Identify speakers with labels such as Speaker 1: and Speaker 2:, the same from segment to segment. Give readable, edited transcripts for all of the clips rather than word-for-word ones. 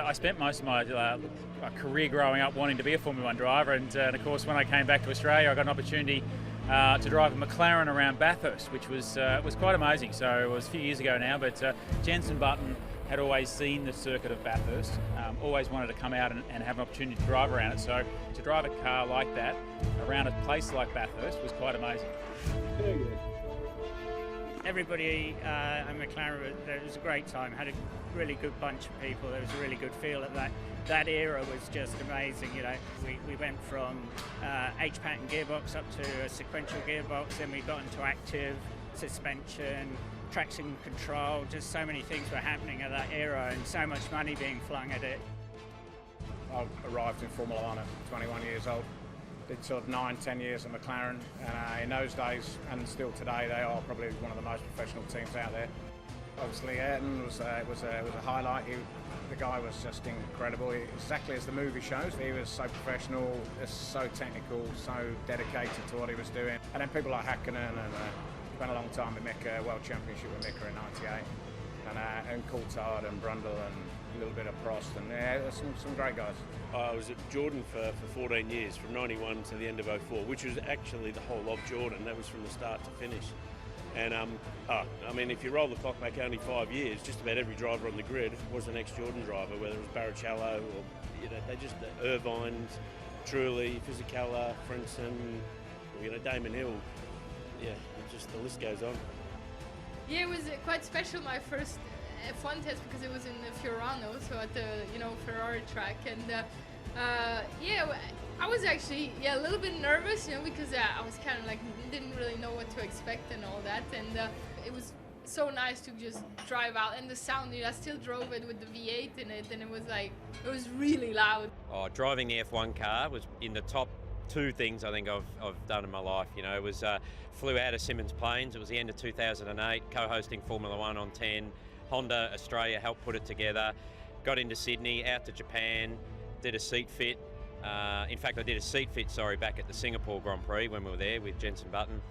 Speaker 1: I spent most of my career growing up wanting to be a Formula One driver, and of course when I came back to Australia I got an opportunity to drive a McLaren around Bathurst, which was quite amazing. So it was a few years ago now, but Jenson Button had always seen the circuit of Bathurst, always wanted to come out and have an opportunity to drive around it. So to drive a car like that around a place like Bathurst was quite amazing.
Speaker 2: Very good.
Speaker 3: Everybody at McLaren, it was a great time. Had a really good bunch of people. There was a really good feel at that. That era was just amazing. You know, we went from H-pattern gearbox up to a sequential gearbox. Then we got into active suspension, traction control. Just so many things were happening at that era, and so much money being flung at it.
Speaker 4: I arrived in Formula One at 21 years old. Did sort of 9-10 years at McLaren, and in those days and still today they are probably one of the most professional teams out there. Obviously Ayrton was a highlight. The guy was just incredible, exactly as the movie shows. He was so professional, so technical, so dedicated to what he was doing. And then people like Hakkinen, and spent a long time at Mika, World Championship with Mika in '98, and Coulthard and Brundle and a little bit of Prost, and some great guys.
Speaker 5: I was at Jordan for 14 years, from 91 to the end of 04, which was actually the whole of Jordan. That was from the start to finish. And I mean, if you roll the clock back only 5 years, just about every driver on the grid was an ex-Jordan driver, whether it was Barrichello or, you know, they just, Irvine, Trulli, Fisichella, Frentzen, you know, Damon Hill. Yeah, just the list goes on.
Speaker 6: Yeah, it was quite special, my first F1 test, because it was in Fiorano, so at the Ferrari track, and yeah, I was actually a little bit nervous, you know, because I was kind of like didn't really know what to expect and all that, and it was so nice to just drive out, and the sound, you know, I still drove it with the V8 in it, and it was really loud.
Speaker 7: Oh, driving the F1 car was in the top 2 things I think I've done in my life. You know, it was flew out of Simmons Plains. It was the end of 2008, co-hosting Formula One on 10. Honda Australia helped put it together. Got into Sydney, out to Japan, did a seat fit. In fact, I did a seat fit, back at the Singapore Grand Prix when we were there with Jenson Button.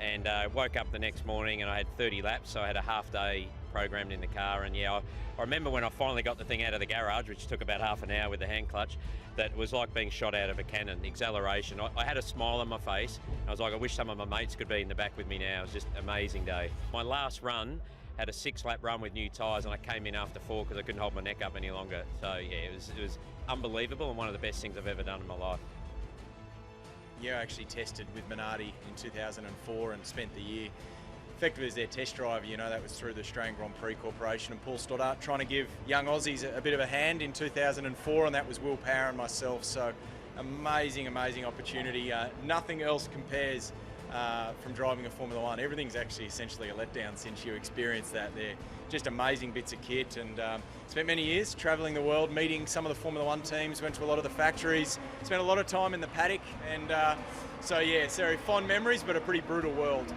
Speaker 7: And woke up the next morning and I had 30 laps, so I had a half day programmed in the car. And yeah, I remember when I finally got the thing out of the garage, which took about half an hour with the hand clutch, that was like being shot out of a cannon. The exhilaration. I had a smile on my face. I was like, I wish some of my mates could be in the back with me now. It was just an amazing day. My last run had a 6-lap run with new tyres, and I came in after 4 because I couldn't hold my neck up any longer. So yeah, it was unbelievable and one of the best things I've ever done in my life.
Speaker 8: Yeah, I actually tested with Minardi in 2004 and spent the year effectively as their test driver. You know, that was through the Australian Grand Prix Corporation and Paul Stoddart trying to give young Aussies a bit of a hand in 2004, and that was Will Power and myself. So amazing opportunity. Nothing else compares from driving a Formula One. Everything's actually essentially a letdown since you experienced that. They're just amazing bits of kit, and spent many years travelling the world, meeting some of the Formula One teams, went to a lot of the factories, spent a lot of time in the paddock, and so yeah, it's very fond memories, but a pretty brutal world.